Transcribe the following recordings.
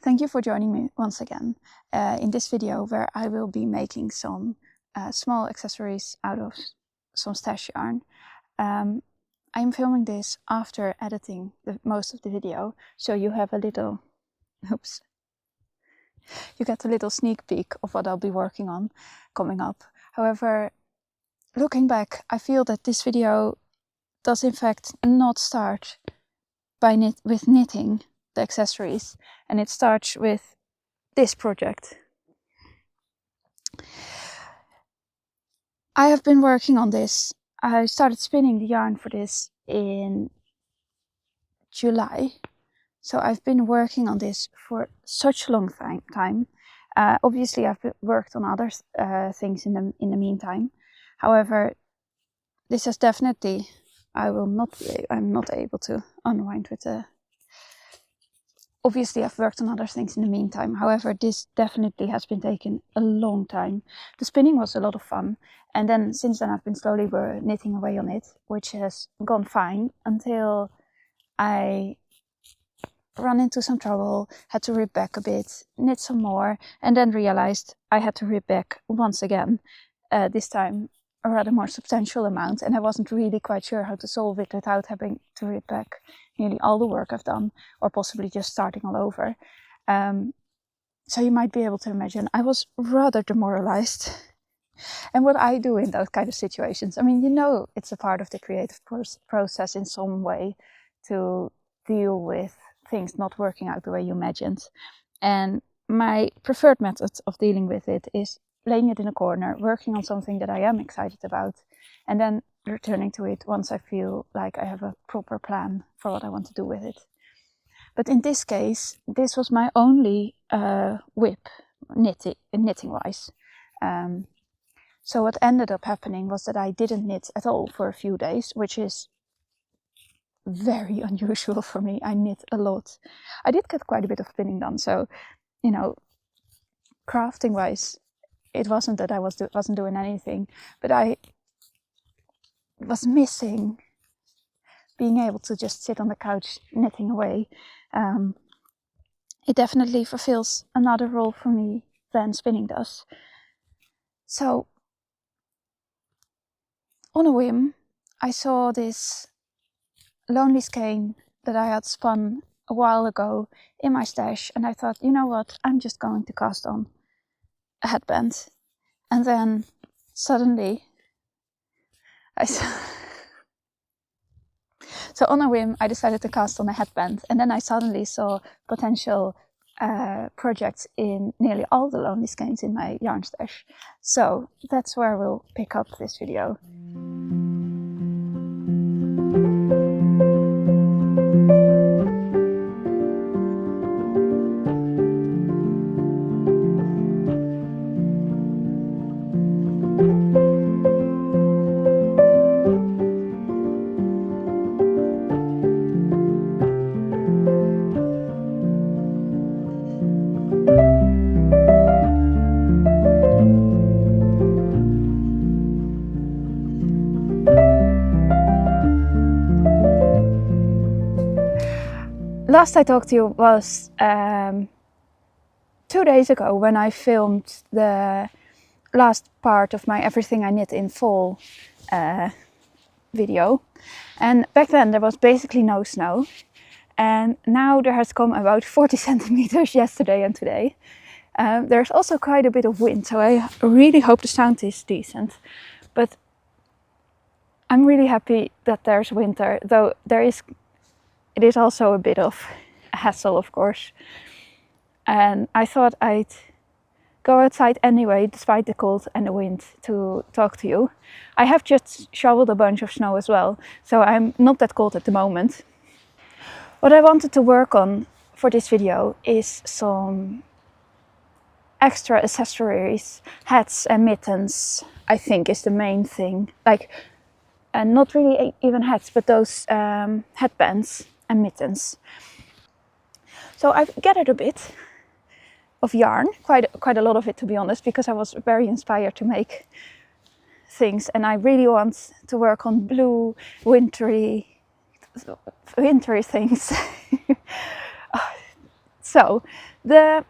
Thank you for joining me once again in this video where I will be making some small accessories out of some stash yarn. I'm filming this after editing most of the video, so you have a little, you get a little sneak peek of what I'll be working on coming up. However, looking back, I feel that this video does in fact not start with knitting the accessories, and it starts with this project. I have been working on this. I started spinning the yarn for this in July, so I've been working on this for such a long time. Obviously I've worked on other things in the meantime. However, this has definitely, I'm not able to unwind with the. Obviously I've worked on other things in the meantime. However, this definitely has been taking a long time. The spinning was a lot of fun, and then since then I've been slowly knitting away on it, which has gone fine until I ran into some trouble, had to rip back a bit, knit some more, and then realized I had to rip back once again, this time a rather more substantial amount, and I wasn't really quite sure how to solve it without having to rip back nearly all the work I've done, or possibly just starting all over. So you might be able to imagine I was rather demoralized. And what I do in those kind of situations, I mean, you know, it's a part of the creative process in some way to deal with things not working out the way you imagined. And my preferred method of dealing with it is laying it in a corner, working on something that I am excited about, and then returning to it once I feel like I have a proper plan for what I want to do with it. But in this case, this was my only whip knitting wise. So what ended up happening was that I didn't knit at all for a few days, which is very unusual for me. I knit a lot. I did get quite a bit of spinning done, so, you know, crafting wise, it wasn't that I wasn't doing anything, but I was missing being able to just sit on the couch knitting away. It definitely fulfills another role for me than spinning does. So, on a whim, I saw this lonely skein that I had spun a while ago in my stash, and I thought, you know what, I'm just going to cast on a headband. And then suddenly so on a whim I decided to cast on a headband, and then I suddenly saw potential projects in nearly all the lonely skeins in my yarn stash. So that's where we'll pick up this video. Last I talked to you was 2 days ago when I filmed the last part of my Everything I Knit in Fall video. And back then there was basically no snow. And now there has come about 40 centimeters yesterday and today. There's also quite a bit of wind, so I really hope the sound is decent. But I'm really happy that there's winter, though it is also a bit of a hassle, of course. And I thought I'd go outside anyway, despite the cold and the wind, to talk to you. I have just shoveled a bunch of snow as well, so I'm not that cold at the moment. What I wanted to work on for this video is some extra accessories, hats and mittens, I think is the main thing. And not really even hats, but those headbands and mittens. So I've gathered a bit of yarn, quite a lot of it to be honest, because I was very inspired to make things, and I really want to work on blue wintry things. So the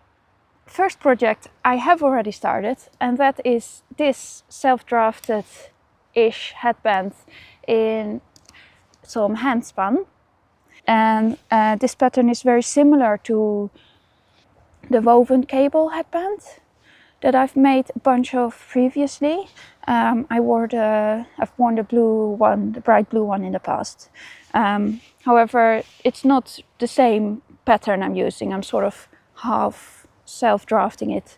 first project I have already started, and that is this self-drafted-ish headband in some handspun. And this pattern is very similar to the woven cable headband that I've made a bunch of previously. I've worn the blue one, the bright blue one in the past. However, it's not the same pattern I'm using. I'm sort of half self-drafting it.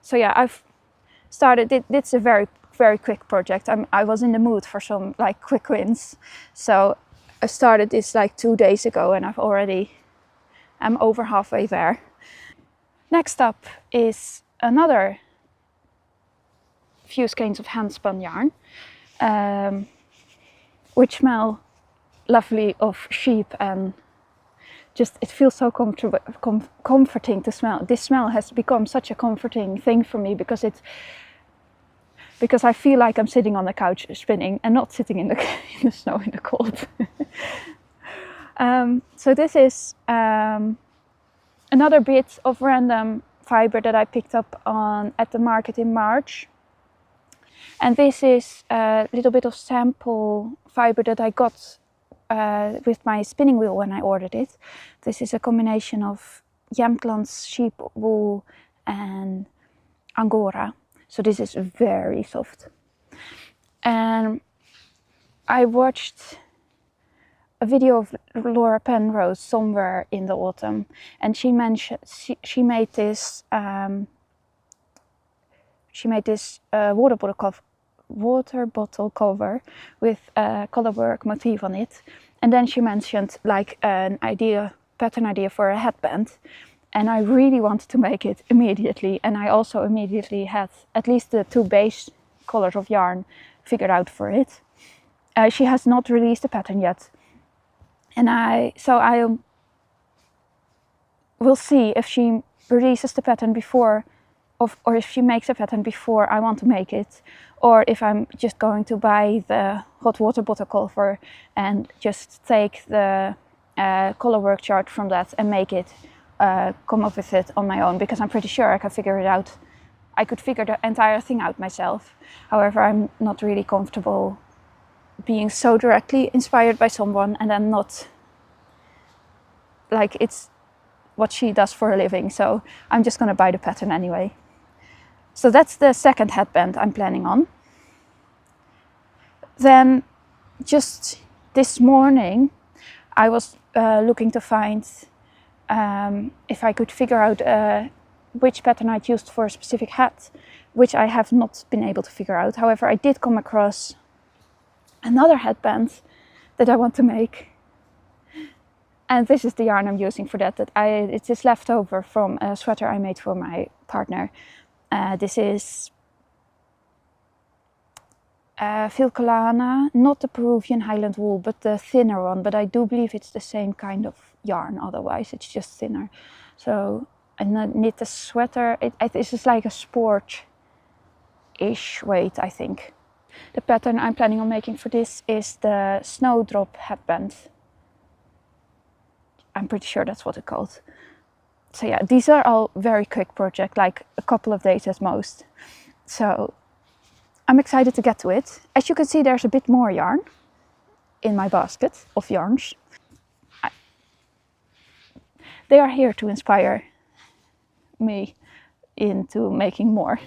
So yeah, I've started it. It's a very, very quick project. I was in the mood for some like quick wins. So I started this like 2 days ago, and I'm over halfway there. Next up is another few skeins of handspun yarn, which smell lovely of sheep, and just it feels so comforting to smell. This smell has become such a comforting thing for me because I feel like I'm sitting on the couch spinning and not sitting in the snow in the cold. So this is another bit of random fiber that I picked up at the market in March. And this is a little bit of sample fiber that I got with my spinning wheel when I ordered it. This is a combination of Jämtlands sheep wool and angora. So this is very soft. And I watched a video of Laura Penrose somewhere in the autumn, and she mentioned she made this water bottle cover with a colorwork motif on it, and then she mentioned like pattern idea for a headband, and I really wanted to make it immediately, and I also immediately had at least the 2 base colors of yarn figured out for it. She has not released the pattern yet. And I will see if she releases the pattern before, or if she makes a pattern before I want to make it, or if I'm just going to buy the hot water bottle cover and just take the colorwork chart from that and make it, come up with it on my own, because I'm pretty sure I can figure it out. I could figure the entire thing out myself. However, I'm not really comfortable being so directly inspired by someone and then not, like, it's what she does for a living, so I'm just gonna buy the pattern anyway. So that's the second headband I'm planning on. Then just this morning I was looking to find if I could figure out which pattern I'd used for a specific hat, which I have not been able to figure out. However, I did come across another headband that I want to make, and this is the yarn I'm using for that. It is leftover from a sweater I made for my partner. This is Filcolana, not the Peruvian Highland wool, but the thinner one, but I do believe it's the same kind of yarn, otherwise it's just thinner. So I knit the sweater. This is like a sport-ish weight, I think. The pattern I'm planning on making for this is the Snowdrop headband. I'm pretty sure that's what it's called. So yeah, these are all very quick projects, like a couple of days at most. So I'm excited to get to it. As you can see, there's a bit more yarn in my basket of yarns. They are here to inspire me into making more.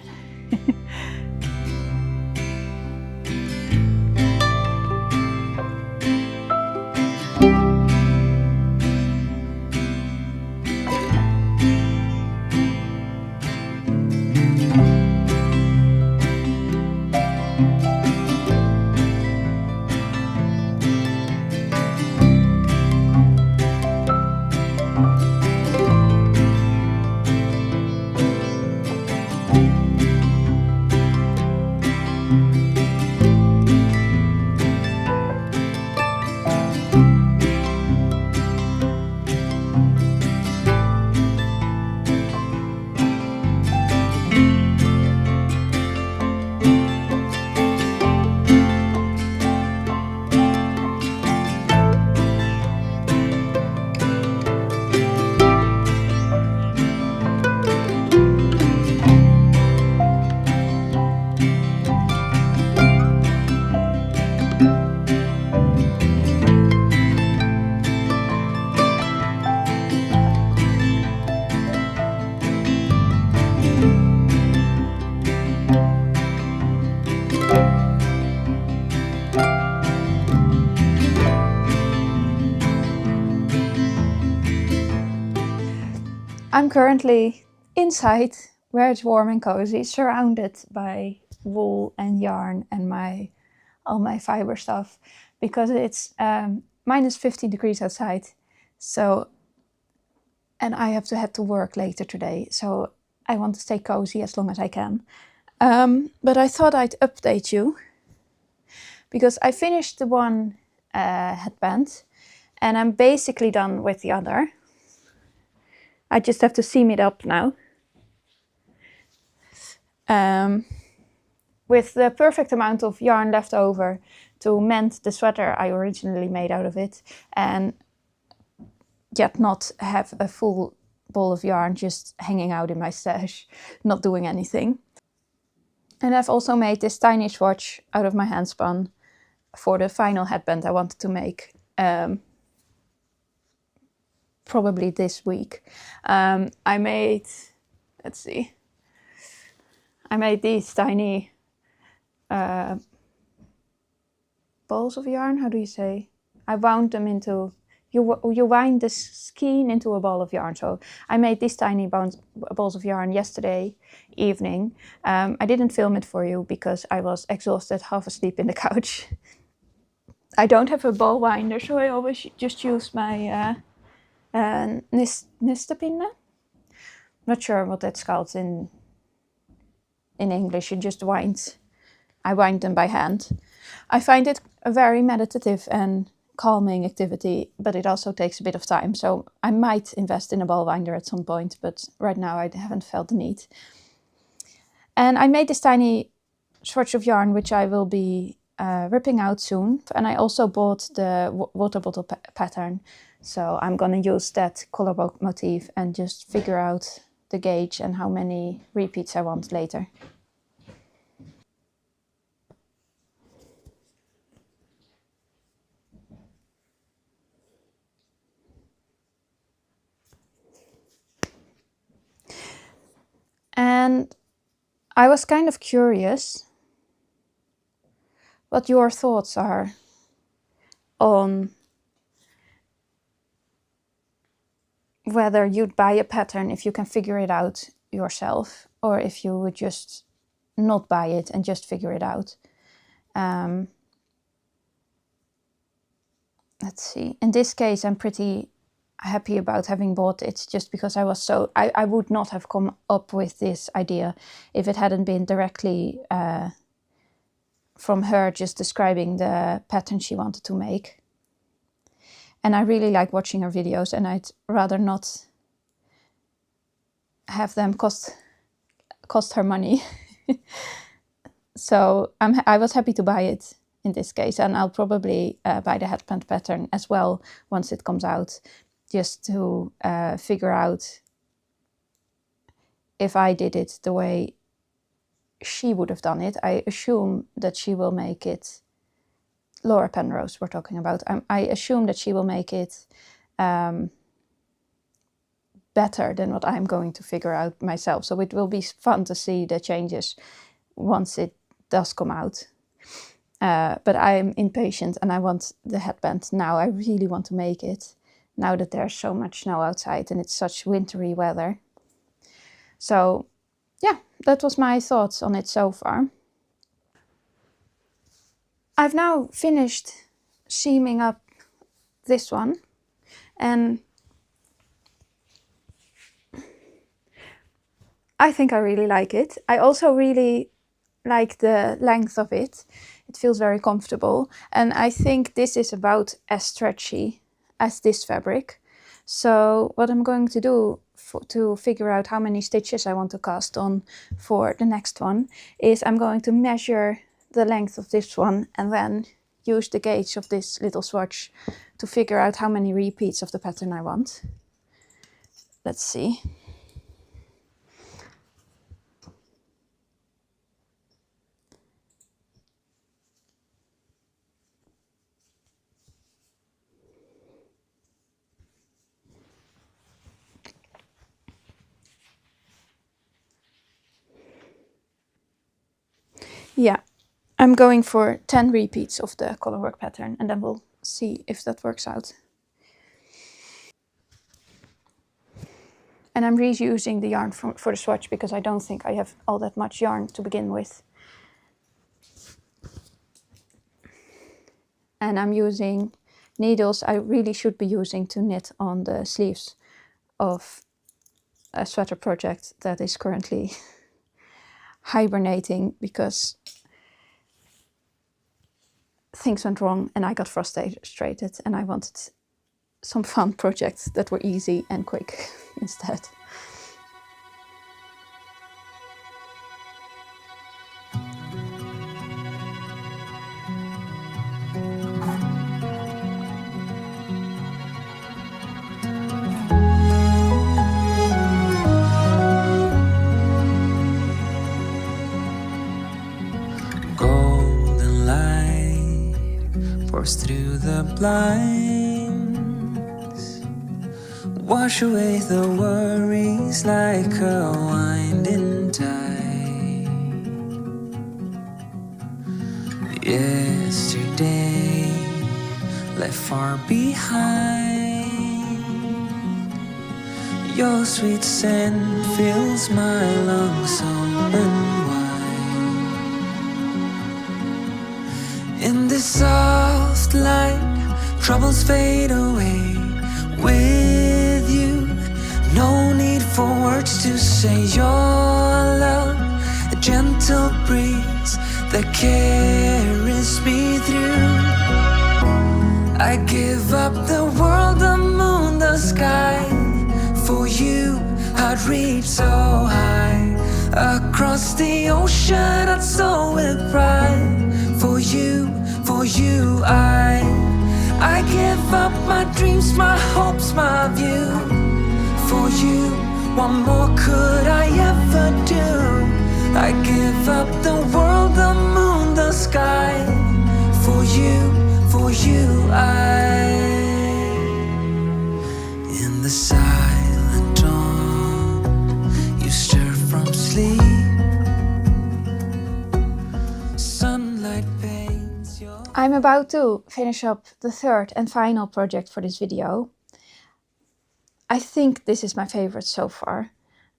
I'm currently inside where it's warm and cozy, surrounded by wool and yarn and all my fiber stuff, because it's minus 15 degrees outside. So, and I have to head to work later today, so I want to stay cozy as long as I can. But I thought I'd update you because I finished the one headband and I'm basically done with the other. I just have to seam it up now. With the perfect amount of yarn left over to mend the sweater I originally made out of it, and yet not have a full ball of yarn just hanging out in my stash, not doing anything. And I've also made this tiny swatch out of my handspun for the final headband I wanted to make, probably this week. I made, let's see, I made these tiny balls of yarn. How do you say? I wound them into, you wind the skein into a ball of yarn. So I made these tiny balls of yarn yesterday evening. I didn't film it for you because I was exhausted, half asleep in the couch. I don't have a ball winder, so I always just use my nistepinne. Not sure what that's called in English. You just wind. I wind them by hand. I find it a very meditative and calming activity, but it also takes a bit of time. So I might invest in a ball winder at some point, but right now I haven't felt the need. And I made this tiny swatch of yarn, which I will be ripping out soon. And I also bought the water bottle pattern. So I'm going to use that color motif and just figure out the gauge and how many repeats I want later. And I was kind of curious what your thoughts are on whether you'd buy a pattern if you can figure it out yourself, or if you would just not buy it and just figure it out. Let's see. In this case, I'm pretty happy about having bought it, just because I would not have come up with this idea if it hadn't been directly from her just describing the pattern she wanted to make. And I really like watching her videos, and I'd rather not have them cost her money. So I was happy to buy it in this case, and I'll probably buy the headband pattern as well once it comes out, just to figure out if I did it the way she would have done it. I assume that she will make it, Laura Penrose we're talking about, I assume that she will make it better than what I'm going to figure out myself. So it will be fun to see the changes once it does come out. But I'm impatient and I want the headband now. I really want to make it now that there's so much snow outside and it's such wintry weather. So yeah, that was my thoughts on it so far. I've now finished seaming up this one, and I think I really like it. I also really like the length of it. It feels very comfortable, and I think this is about as stretchy as this fabric. So what I'm going to do to figure out how many stitches I want to cast on for the next one is I'm going to measure the length of this one and then use the gauge of this little swatch to figure out how many repeats of the pattern I want. Let's see. Yeah, I'm going for 10 repeats of the colorwork pattern, and then we'll see if that works out. And I'm reusing the yarn for the swatch because I don't think I have all that much yarn to begin with. And I'm using needles I really should be using to knit on the sleeves of a sweater project that is currently hibernating because things went wrong and I got frustrated and I wanted some fun projects that were easy and quick instead. Golden light pours through the blinds, wash away the worries like a winding tide. Yesterday left far behind, your sweet scent fills my lungs open wide. In this soft light, troubles fade away with you. No need for words to say your love, a gentle breeze that carries me through. I give up the world, the moon, the sky. For you, I'd reach so high. Across the ocean, I'd soar with pride. For you, I give up my dreams, my hopes, my view. For you, what more could I ever do? I give up the world, the moon, the sky. For you, in the silent dawn, you stir from sleep. Sunlight paints your... I'm about to finish up the third and final project for this video. I think this is my favorite so far.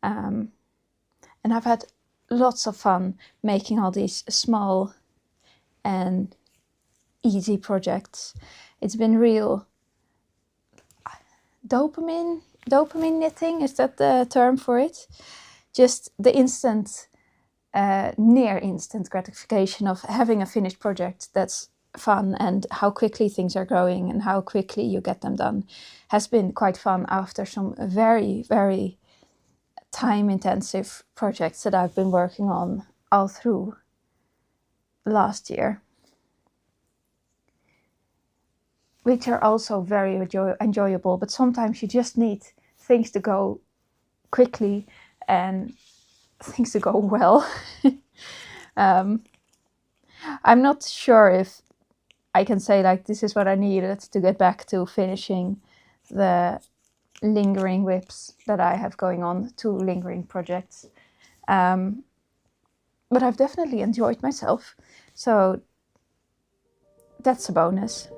And I've had lots of fun making all these small and easy projects. It's been real dopamine knitting, is that the term for it? Just the instant, near instant gratification of having a finished project that's fun, and how quickly things are going and how quickly you get them done has been quite fun after some very, very time-intensive projects that I've been working on all through last year, which are also very enjoyable, but sometimes you just need things to go quickly and things to go well. I'm not sure if I can say like this is what I needed to get back to finishing the lingering whips that I have going on, 2 lingering projects. But I've definitely enjoyed myself, so that's a bonus.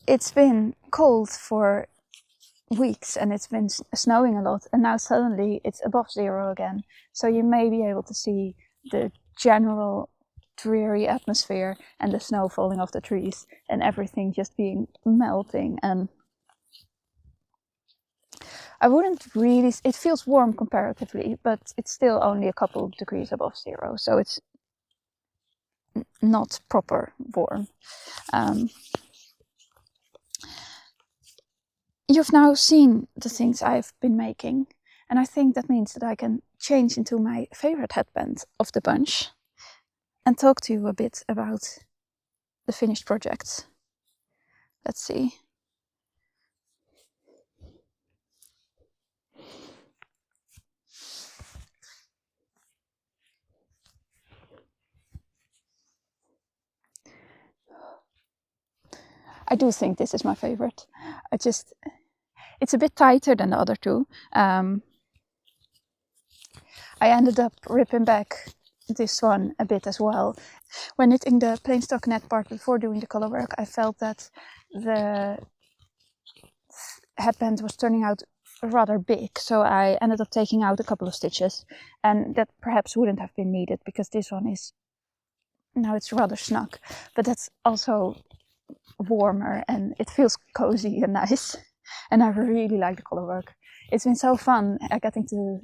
it's been cold for weeks and it's been snowing a lot, and now suddenly it's above 0 again. So you may be able to see the general dreary atmosphere and the snow falling off the trees and everything just being melting. And I wouldn't really, it feels warm comparatively, but it's still only a couple of degrees above 0, so it's not proper warm. You've now seen the things I've been making, and I think that means that I can change into my favorite headband of the bunch and talk to you a bit about the finished project. Let's see. I do think this is my favorite. It's a bit tighter than the other two. I ended up ripping back this one a bit as well. When knitting the plain stockinette part before doing the color work, I felt that the headband was turning out rather big, so I ended up taking out a couple of stitches, and that perhaps wouldn't have been needed because this one is, now it's rather snug, but that's also warmer and it feels cozy and nice, and I really like the color work. It's been so fun getting to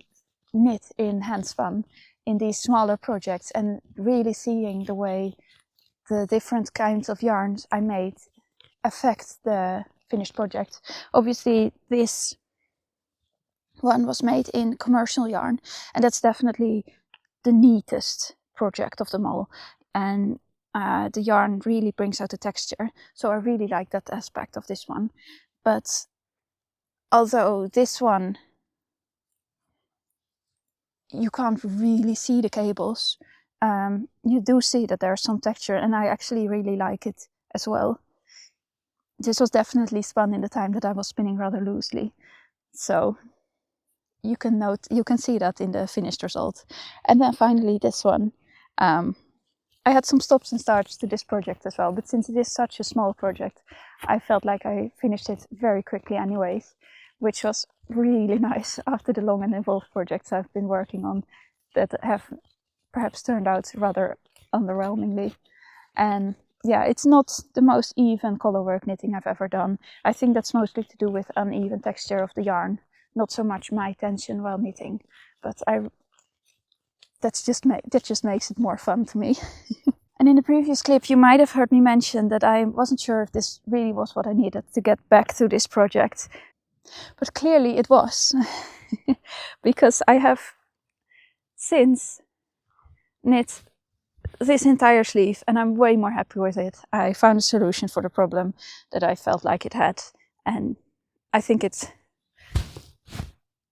knit in handspun in these smaller projects and really seeing the way the different kinds of yarns I made affect the finished project. Obviously this one was made in commercial yarn, and that's definitely the neatest project of them all, and the yarn really brings out the texture, so I really like that aspect of this one. But although this one you can't really see the cables, you do see that there's some texture, and I actually really like it as well. This was definitely spun in the time that I was spinning rather loosely, so you can see that in the finished result. And then finally this one. I had some stops and starts to this project as well, but since it is such a small project, I felt like I finished it very quickly anyways, which was really nice after the long and involved projects I've been working on that have perhaps turned out rather underwhelmingly. And yeah, it's not the most even colorwork knitting I've ever done. I think that's mostly to do with uneven texture of the yarn, not so much my tension while knitting, but that just makes it more fun to me. And in the previous clip you might have heard me mention that I wasn't sure if this really was what I needed to get back to this project, but clearly it was. Because I have since knit this entire sleeve and I'm way more happy with it. I found a solution for the problem that I felt like it had, and I think it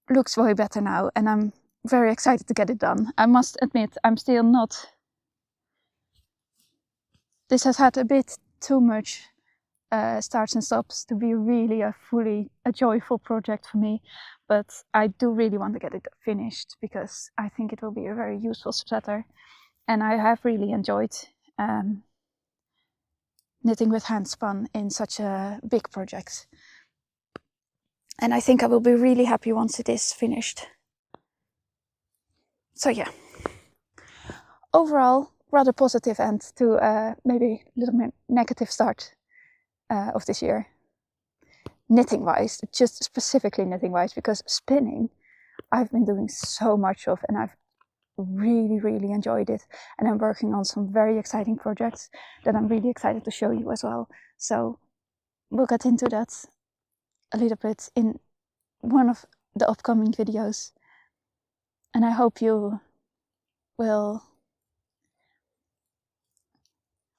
looks way better now, and I'm very excited to get it done. I must admit, I'm still not... This has had a bit too much starts and stops to be really a joyful project for me, but I do really want to get it finished because I think it will be a very useful sweater, and I have really enjoyed knitting with handspun in such a big project, and I think I will be really happy once it is finished. So yeah, overall rather positive end to maybe a little more negative start of this year, knitting wise, just specifically knitting wise, because spinning I've been doing so much of and I've really enjoyed it, and I'm working on some very exciting projects that I'm really excited to show you as well. So we'll get into that a little bit in one of the upcoming videos, and I hope you will...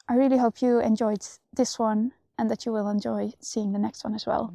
I really hope you enjoyed this one and that you will enjoy seeing the next one as well.